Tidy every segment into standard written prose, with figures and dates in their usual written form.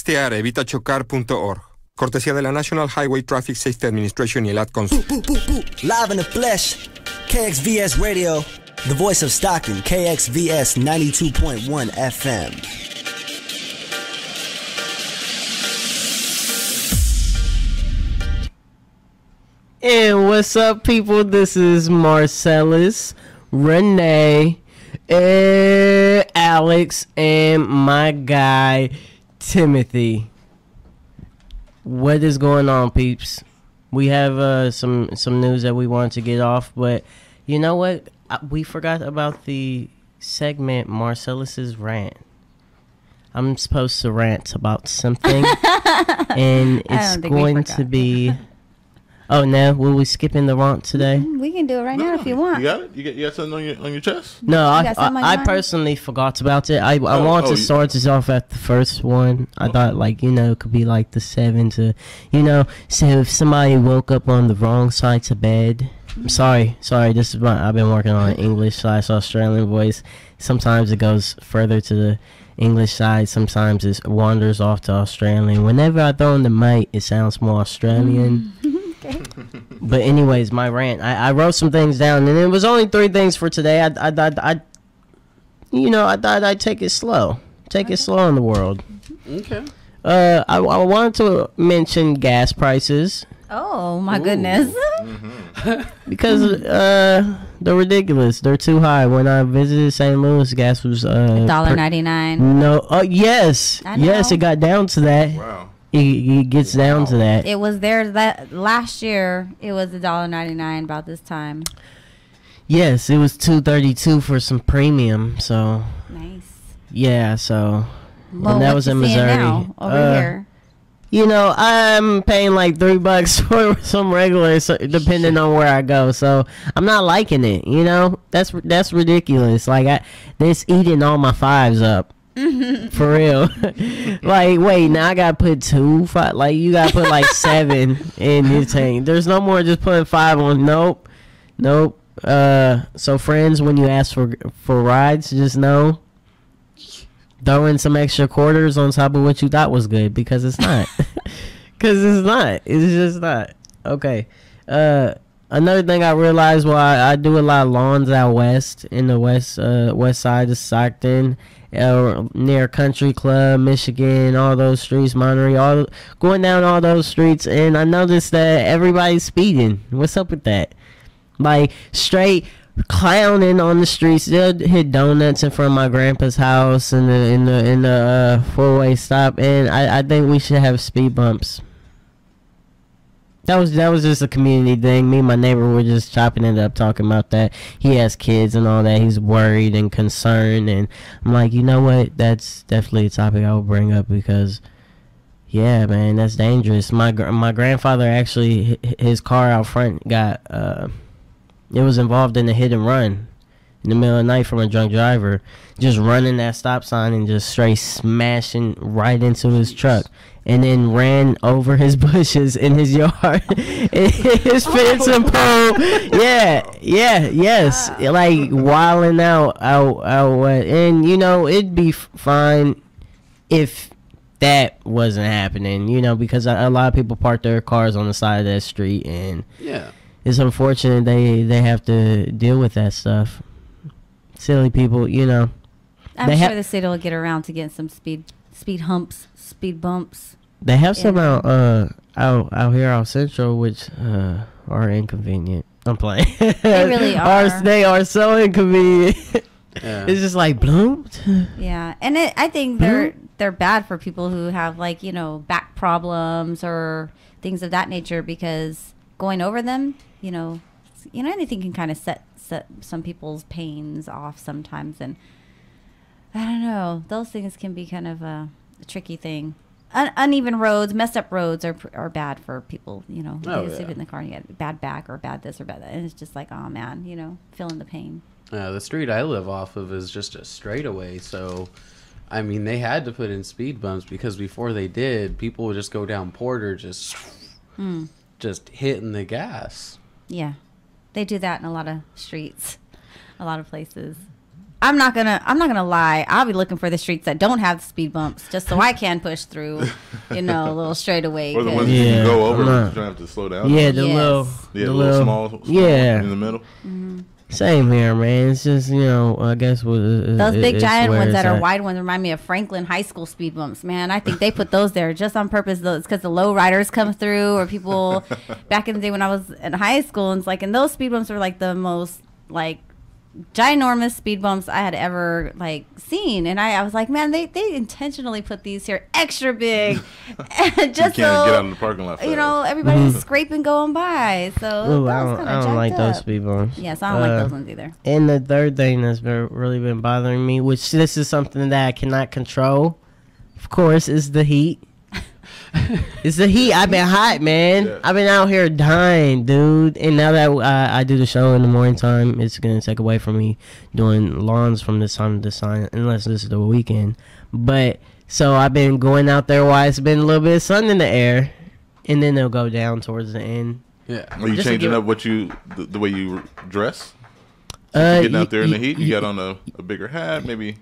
textear evitachocar.org. Cortesía de la National Highway Traffic Safety Administration y el Ad Council. Live in the flesh, KXVS Radio, the voice of Stockton, KXVS 92.1 FM. And what's up, people? This is Marcellus, Renee, Alex, and my guy, Timothy. What is going on, peeps? We have some news that we want to get off, but you know what? We forgot about the segment Marcellus's rant. I'm supposed to rant about something, and it's going to be... Oh, no? Will we skip in the rant today? We can do it right now if you want. You got it? You got something on your chest? No, I personally forgot about it. I want to start this off at the first one. I thought, it could be like the 7 to, so if somebody woke up on the wrong side to bed. Sorry, this is I've been working on English/Australian voice. Sometimes it goes further to the English side. Sometimes it wanders off to Australian. Whenever I throw in the mic, it sounds more Australian. But anyways, my rant. I wrote some things down, and it was only 3 things for today. I thought I'd take it slow. It slow in the world. Okay. I wanted to mention gas prices. Oh my goodness. Because they're ridiculous. They're too high. When I visited St. Louis, gas was $1.99. No. Oh yes. Yes, it got down to that. Wow. It gets down to that. It was there that last year. It was $1.99 about this time. Yes, it was $2.32 for some premium. So nice. Yeah. So Well, and that was in Missouri. Now, over here. I'm paying like $3 for some regular, so depending on where I go. So I'm not liking it. That's ridiculous. This eating all my 5s up. For real. Wait, now I gotta put 2 5. You gotta put 7 in your tank. There's no more just putting 5 on. Nope. So friends, when you ask for rides, just know, throw in some extra quarters on top of what you thought was good, because it's not. It's just not. Okay. Another thing I realized, I do a lot of lawns out west, in the west side of Stockton, near Country Club, Michigan, all those streets, Monterey, going down all those streets, and I noticed that everybody's speeding. What's up with that? Straight clowning on the streets. They'll hit donuts in front of my grandpa's house in the 4-way stop, and I think we should have speed bumps. That was just a community thing. Me and my neighbor were just chopping it up, talking about that. He has kids and all that. He's worried and concerned, and I'm like, you know what? That's definitely a topic I would bring up, because, yeah, man, that's dangerous. My grandfather actually, his car out front got it was involved in a hit and run in the middle of the night from a drunk driver, just running that stop sign and just straight smashing right into his truck. And then ran over his bushes in his yard, his fence and pole. Yes. Wilding out. And, it'd be fine if that wasn't happening, because a lot of people park their cars on the side of that street. And it's unfortunate they have to deal with that stuff. Silly people, I'm sure the city will get around to getting some speed humps, speed bumps. They have some out here out Central, which are inconvenient. I'm playing. They really are. They are so inconvenient. Yeah. It's just bloom. Yeah, and I think they're bad for people who have back problems or things of that nature, because going over them, anything can kind of set some people's pains off sometimes, and I don't know. Those things can be kind of a tricky thing. Uneven roads, messed up roads are bad for people. They just sleep in the car and you get bad back or bad this or bad that, and it's just oh man, feeling the pain. The street I live off of is just a straightaway, so they had to put in speed bumps, because before they did, people would just go down Porter just hitting the gas. Yeah, they do that in a lot of streets, a lot of places. I'm not gonna lie. I'll be looking for the streets that don't have the speed bumps, just so I can push through, a little straightaway. Or the ones you can go over, you don't have to slow down. Yeah, the little small yeah, in the middle. Mm-hmm. Same here, man. It's just I guess those big giant ones that are wide ones remind me of Franklin High School speed bumps. Man, I think they put those there just on purpose. Though it's because the low riders come through, or people back in the day when I was in high school, and it's like, and those speed bumps were like the most like ginormous speed bumps I had ever like seen, and I was like, man, they intentionally put these here extra big, just you can't so get out in the parking lot. Everybody's scraping going by. So Ooh, I don't like those speed bumps. Yes, I don't like those ones either. And the third thing that's really been bothering me, which this is something that I cannot control, of course, is the heat. It's the heat. I've been hot, man. Yeah. I've been out here dying, dude. And now that I do the show in the morning time, it's going to take away from me doing lawns from this time to this time, unless this is the weekend. But so I've been going out there while it's been a little bit of sun in the air, and then they'll go down towards the end. Yeah. Are you changing up the way you dress? Getting out there in the heat, you got on a bigger hat, maybe.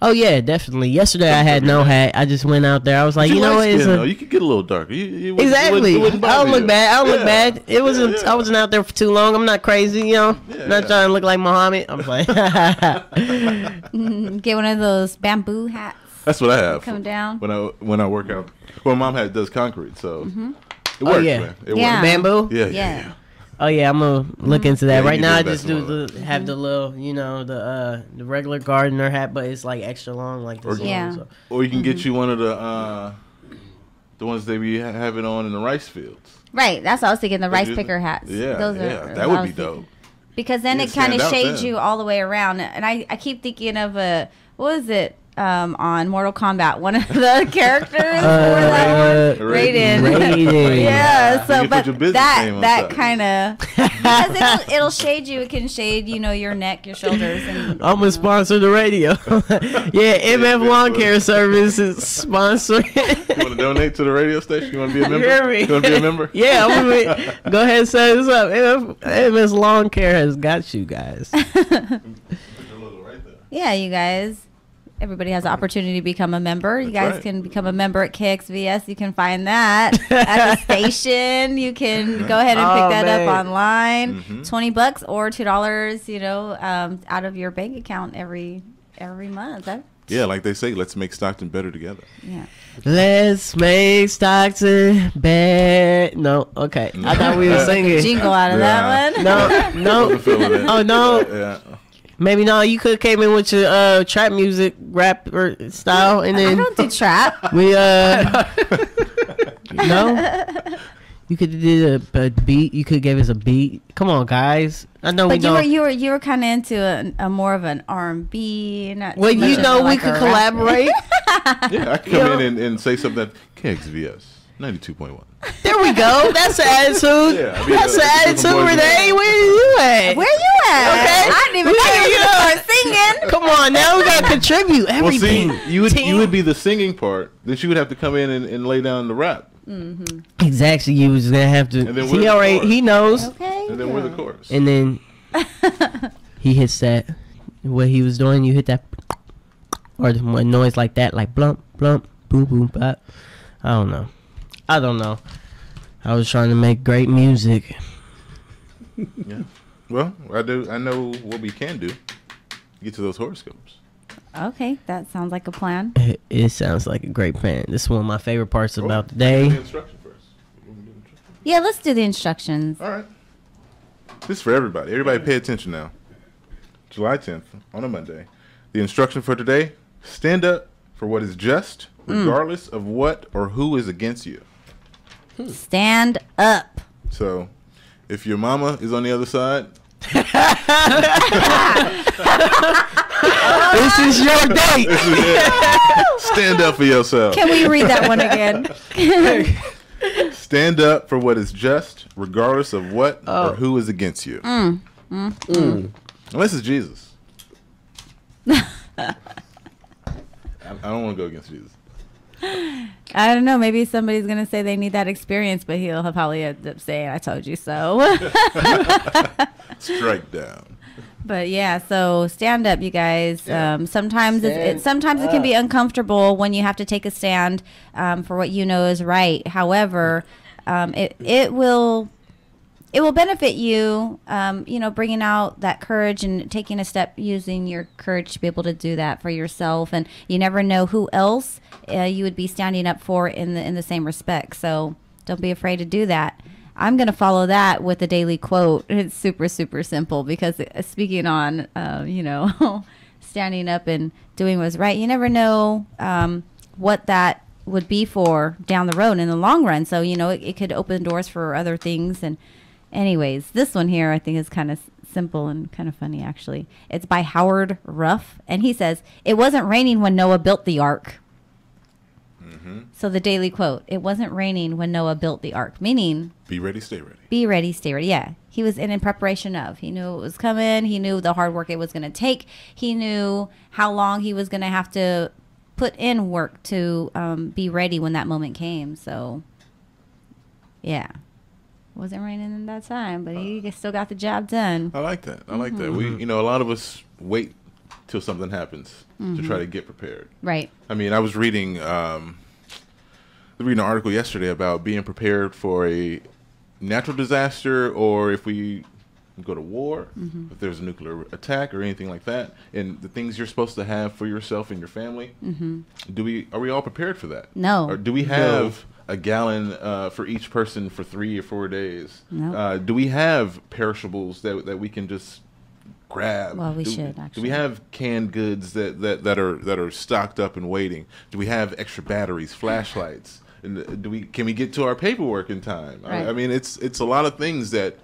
Oh yeah, definitely. Yesterday I had no hat. I just went out there. I was like, you could get a little darker. Exactly. I don't look bad. I don't look bad. It wasn't. I wasn't out there for too long. I'm not crazy, Not trying to look like Muhammad. I'm like, get one of those bamboo hats. That's what I have. Come down when I work out. Well, Mom does concrete, so it works. Man. It works. Bamboo. Yeah. Oh yeah, I'm gonna look into that. Right now I just have the little, the regular gardener hat, but it's like extra long, like this. Or you can get you one of the ones they be having on in the rice fields. Right, that's what I was thinking. The rice picker hats. Yeah, that would be dope. Because then it kind of shades you all the way around. And I keep thinking of what was it? On Mortal Kombat, one of the characters for that one, Raiden. Yeah, so but that kind of because it'll shade you. It can shade your neck, your shoulders. And I'm gonna sponsor the radio. MF Lawn Care Service is sponsoring. You want to donate to the radio station? You want to be a member? You want to be a member? Yeah, go ahead and set this up. MF Lawn Care has got you guys. Yeah, you guys. Everybody has the opportunity to become a member. You guys can become a member at KXVS. You can find that at the station. You can go ahead and pick that up online. $20 or $2, out of your bank account every month. Yeah, like they say, let's make Stockton better together. Yeah. Let's make Stockton better. No, okay. I thought we were singing. Jingle out of that one. No. Oh, no. Yeah. Maybe no. You could have came in with your trap music rap style, and then I don't do trap. We no. You could have did a beat. You could have gave us a beat. Come on, guys. I know. But you were kind of into a more of an R&B. Well, we could collaborate. Yeah, I could come in and say something that KXVS 92.1. There we go. That's the attitude. Yeah, that's the attitude. Renee, where you at? Where you at? Okay. I didn't even know you were singing. Come on, now we gotta contribute everything. Well, see, you would be the singing part. Then she would have to come in and lay down the rap. Mm-hmm. Exactly. You was gonna have to. He knows. Okay. And then we're the chorus. And then he hits that. What he was doing, you hit that, or a noise like that, like blump, blump, boom, boom, bop. I don't know. I was trying to make great music. Yeah. Well, I know what we can do. Get to those horoscopes. Okay, that sounds like a plan. It sounds like a great plan. This is one of my favorite parts about the day. The instruction first. Yeah, let's do the instructions. All right. This is for everybody. Everybody pay attention now. July 10th, on a Monday. The instruction for today, stand up for what is just, regardless of what or who is against you. Stand up. So, if your mama is on the other side, this is your date. Stand up for yourself. Can we read that one again? Stand up for what is just, regardless of what or who is against you. Unless it's Jesus. I don't want to go against Jesus. I don't know. Maybe somebody's going to say they need that experience, but he'll probably end up saying, I told you so. Strike down. But yeah, so stand up, you guys. Yeah. Sometimes sometimes it can be uncomfortable when you have to take a stand for what you know is right. However, it will benefit you. Bringing out that courage and taking a step, using your courage to be able to do that for yourself. And you never know who else you would be standing up for in the same respect. So don't be afraid to do that. I'm going to follow that with a daily quote. It's super, super simple because speaking on, standing up and doing what's right, you never know what that would be for down the road in the long run. So, it could open doors for other things. And anyways, this one here I think is kind of simple and kind of funny, actually. It's by Howard Ruff. And he says, "It wasn't raining when Noah built the ark." So the daily quote, "It wasn't raining when Noah built the ark," meaning be ready, stay ready. Be ready, stay ready. Yeah. He was in preparation of. He knew it was coming. He knew the hard work it was going to take. He knew how long he was going to have to put in work to be ready when that moment came. So, yeah. It wasn't raining in that time, but he still got the job done. I like that. I like that. We, a lot of us wait till something happens to try to get prepared. Right. I mean, I was reading an article yesterday about being prepared for a natural disaster, or if we go to war, if there's a nuclear attack or anything like that, and the things you're supposed to have for yourself and your family. Are we all prepared for that? No. Or do we have a gallon for each person for 3 or 4 days? No. Do we have perishables that we can just grab? Well, we should, Do actually. we have canned goods that are stocked up and waiting? Do we have extra batteries, flashlights? And can we get to our paperwork in time? Right. I mean, it's a lot of things that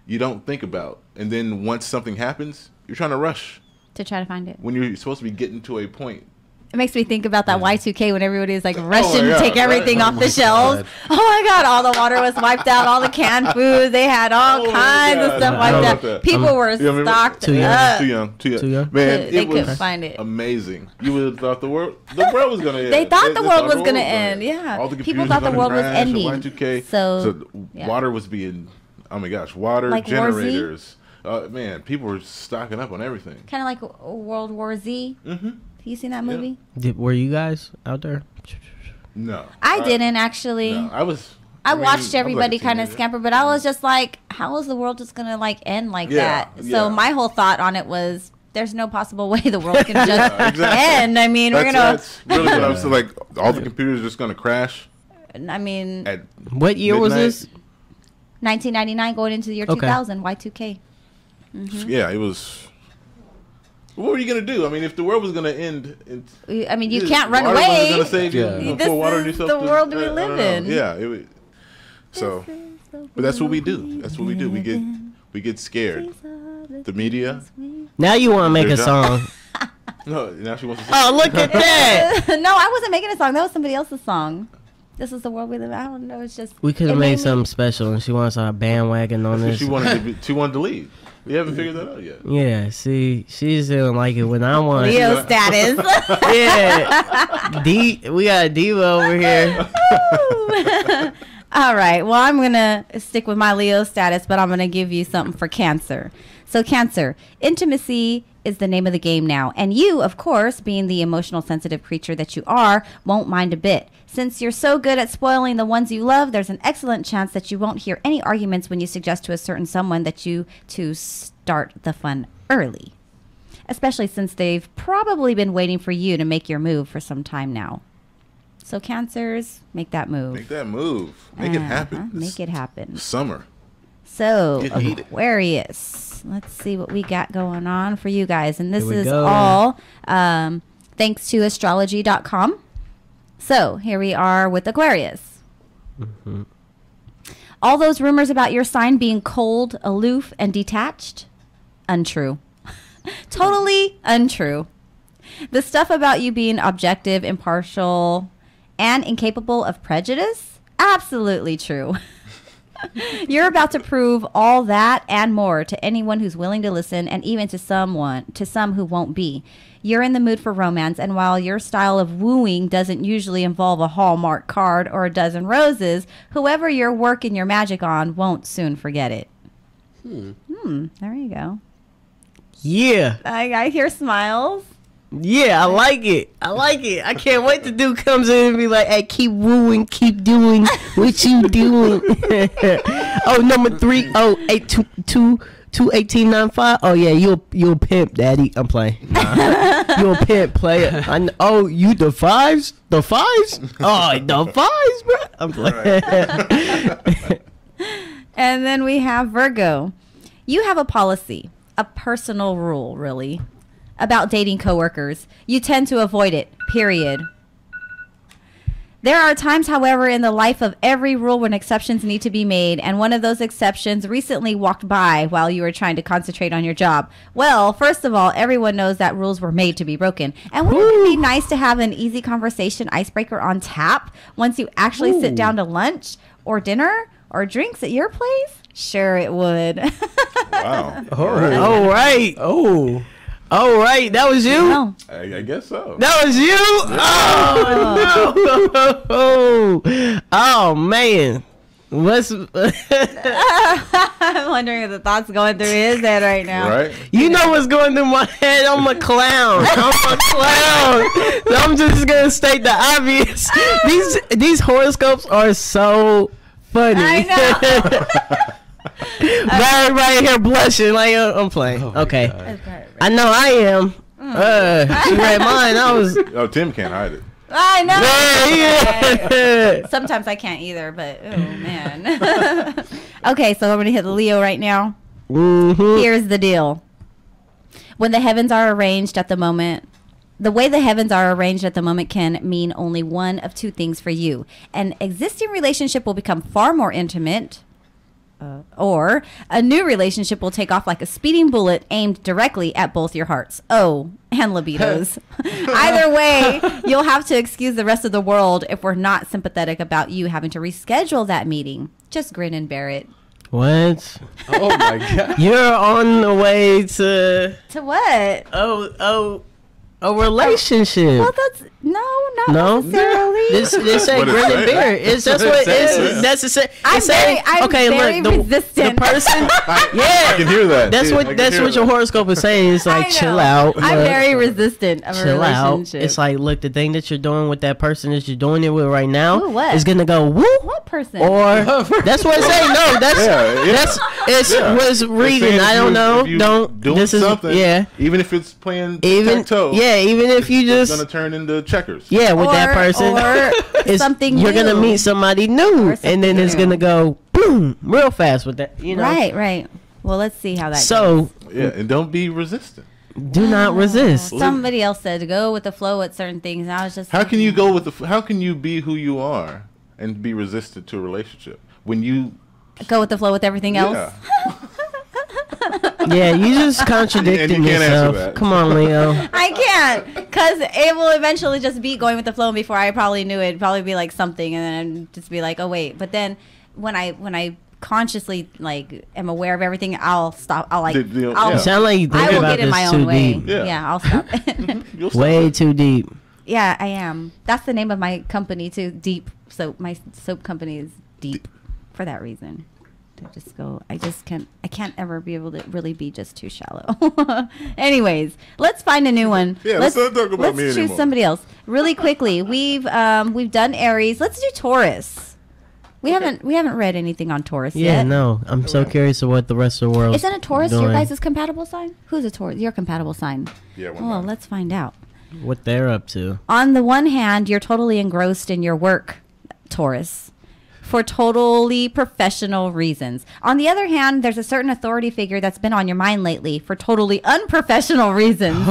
you don't think about, and then once something happens, you're trying to rush To try to find it. when you're supposed to be getting to a point. It makes me think about that Y2K when everybody was like rushing to God, take everything right? off the shelves. God. Oh my God, all the water was wiped out, all the canned food. They had all Oh my kinds of God. stuff I wiped love out. that. People were You remember- stocked Too young. up. Too young. Too young? Man, They it couldn't was find it. amazing. You would have thought the world was going to end. They thought the world was going gonna end, yeah. All the People computers thought were the gonna world was crash, the ending. Y2K. So, yeah. Water was being, oh my gosh, water Like War Z? generators. Man, people were stocking up on everything. Kind of like World War Z. Have you seen that movie? Were you guys out there? No, I didn't actually. No, I was. I mean, watched I was like everybody a kind of teenager. scamper, but I was just like, how is the world just gonna end like Yeah, that? So yeah. my whole thought on it was, there's no possible way the world can just exactly. end. I mean, That's really what I was like. All the computers are just going to crash I mean, at What year was midnight. this? 1999 going into the year Okay. 2000, Y2K. Yeah, it was. What were you gonna do? I mean, if the world was gonna end, I mean, you can't run water wasn't away. gonna save you. Yeah. You This pour water in is yourself the to- world we I don't live know. in. Yeah. So, but that's what we do. That's what we do. We get scared. The media. Now you want to make a There's a- song. No, now she wants to. Oh, look at that. No, I wasn't making a song. That was somebody else's song. This is the world we live in. I don't know. It's just We could it have made made me- something special, and she wants our bandwagon on That's what this. she wanted to lead. We haven't figured that out yet. Yeah, see, she just didn't like it when I want. Leo status. Yeah, we got a diva over here. All right. Well, I'm going to stick with my Leo status, but I'm going to give you something for Cancer. So, Cancer, intimacy is the name of the game now. And you, of course, being the emotional, sensitive creature that you are, won't mind a bit. Since you're so good at spoiling the ones you love, there's an excellent chance that you won't hear any arguments when you suggest to a certain someone that you to start the fun early. Especially since they've probably been waiting for you to make your move for some time now. So, Cancers, make that move. Make that move. Make it happen. Make it happen. Summer. So, Get heated. Aquarius. Let's see what we got going on for you guys. And this Here we is go. all thanks to astrology.com. So, here we are with Aquarius. All those rumors about your sign being cold, aloof, and detached? Untrue. Totally untrue. The stuff about you being objective, impartial, and incapable of prejudice? Absolutely true. You're about to prove all that and more to anyone who's willing to listen, and even to some who won't be. You're in the mood for romance, and while your style of wooing doesn't usually involve a Hallmark card or a dozen roses, whoever you're working your magic on won't soon forget it. There you go. Yeah. I hear smiles. Yeah, I like it. I can't wait till dude comes in and be like, hey, keep wooing, keep doing what you doing. Oh, number 3, 21895. Oh yeah, you a pimp, daddy. I'm playing. You a pimp player. Oh, you the fives? The fives? Oh, the fives, bro. I'm playing. And then we have Virgo. You have a policy, a personal rule, really, about dating coworkers. You tend to avoid it, period. There are times, however, in the life of every rule when exceptions need to be made, and one of those exceptions recently walked by while you were trying to concentrate on your job. Well, first of all, everyone knows that rules were made to be broken. And wouldn't it be nice to have an easy conversation icebreaker on tap once you actually sit down to lunch or dinner or drinks at your place? Sure it would. Wow. All right. Oh. All right, that was you? No. I guess so. That was you? Oh, no. Oh, man. What's... I'm wondering if the thoughts going through his head right now. Right? You know what's going through my head? I'm a clown. So I'm just going to state the obvious. These horoscopes are so funny. I know. Right here blushing like I'm playing. Okay. Okay. I know I am. She read mine. I was... Oh, Tim can't hide it. I know. Yeah. Sometimes I can't either, but oh man. Okay, so I'm gonna hit the Leo right now. Mm-hmm. Here's the deal. When the heavens are arranged at the moment, the way the heavens are arranged at the moment can mean only one of two things for you. An existing relationship will become far more intimate, or a new relationship will take off like a speeding bullet aimed directly at both your hearts. Oh, and libidos. Either way, you'll have to excuse the rest of the world if we're not sympathetic about you having to reschedule that meeting. Just grin and bear it. What? Oh my god. You're on the way to... To what? A relationship. Well, that's not No? necessarily. This ain't What it grin and say? bear. It's just what it's. That's the I'm very the resistant. person. I Yeah. can hear that. That's dude. I what can that's hear what your that. horoscope is saying. It's like I know. chill out. I'm look, very resistant of a chill out. relationship. It's like, look, the thing that you're doing with that person that you're doing it with right now Ooh, what? is gonna go woo. What person? Or that's what it's saying. No, that's Yeah. that's it's Yeah. was It's reading. saying I if don't you- know. if you Don't. doing This is something, yeah. Even if it's playing Even tic-tac-toe, yeah. Even if you it's just gonna turn into checkers. yeah with that person. or It's- something you're new. gonna meet somebody new, Or and then something it's new. gonna go boom real fast with that. You know. Right. Well, let's see how that goes. So Yeah, and don't be resistant. do not resist. Somebody else said to go with the flow with certain things. And I was just How can you go with the? How can you be who you are and be resistant to a relationship when you? go with the flow with everything else? Yeah. Yeah, you just And contradicting you can't answer yourself. that. Come on, Leo. I can't, because it will eventually just be going with the flow. And before I probably knew it, it'd probably be like something, and then just be like, oh wait. But then when I consciously like am aware of everything, I'll stop. I'll like. Yeah. You sound like you think I will about get in my this own too way. deep. Yeah. I'll stop. You'll stop Way it. too deep. Yeah, I am. That's the name of my company too. Deep Soap. My soap company is Deep for that reason. I can't ever be able to really be just too shallow. Anyways, let's find a new one. Yeah, let's not talk about let's me choose anymore. somebody else really quickly. We've done Aries. Let's do Taurus. We haven't read anything on Taurus Yeah, yet. no. I'm so curious of what the rest of the world Isn't a Taurus your guys' compatible sign? Who's a Taurus? Your compatible sign. Yeah. one Well, time. let's find out. what they're up to. On the one hand, you're totally engrossed in your work, Taurus, for totally professional reasons. On the other hand, there's a certain authority figure that's been on your mind lately for totally unprofessional reasons.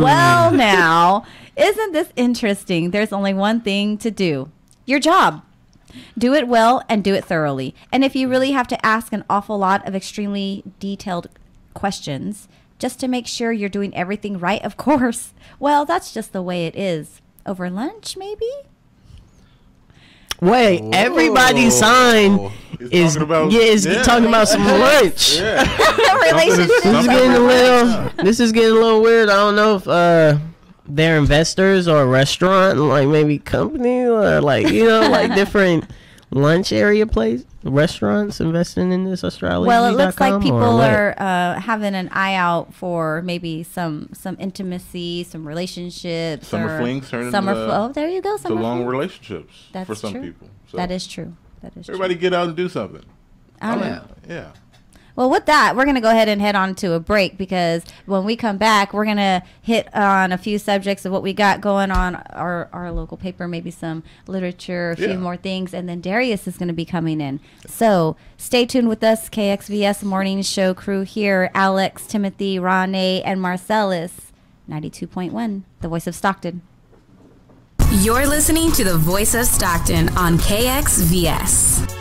Well, now, isn't this interesting? There's only one thing to do. Your job. Do it well and do it thoroughly. And if you really have to ask an awful lot of extremely detailed questions just to make sure you're doing everything right, of course, well, that's just the way it is. Over lunch, maybe? Wait, everybody's sign He's is talking about- is yeah. talking about some lunch. Yeah. Relationship. This is getting a little. This is getting a little weird. I don't know if they're investors or a restaurant, like maybe company or like like different lunch area place, restaurants investing in this Australia? Well, it looks like people are having an eye out for maybe some intimacy, some relationships. Summer flings turn oh, there you go. to long relationships That's for some true. people. So That is true. everybody get out and do something. Yeah. Well, with that, we're going to go ahead and head on to a break, because when we come back, we're going to hit on a few subjects of what we got going on our local paper, maybe some literature, a few more things, and then Darius is going to be coming in. So stay tuned with us, KXVS Morning Show crew here, Alex, Timothy, Ronne, and Marcellus, 92.1, the voice of Stockton. You're listening to the voice of Stockton on KXVS.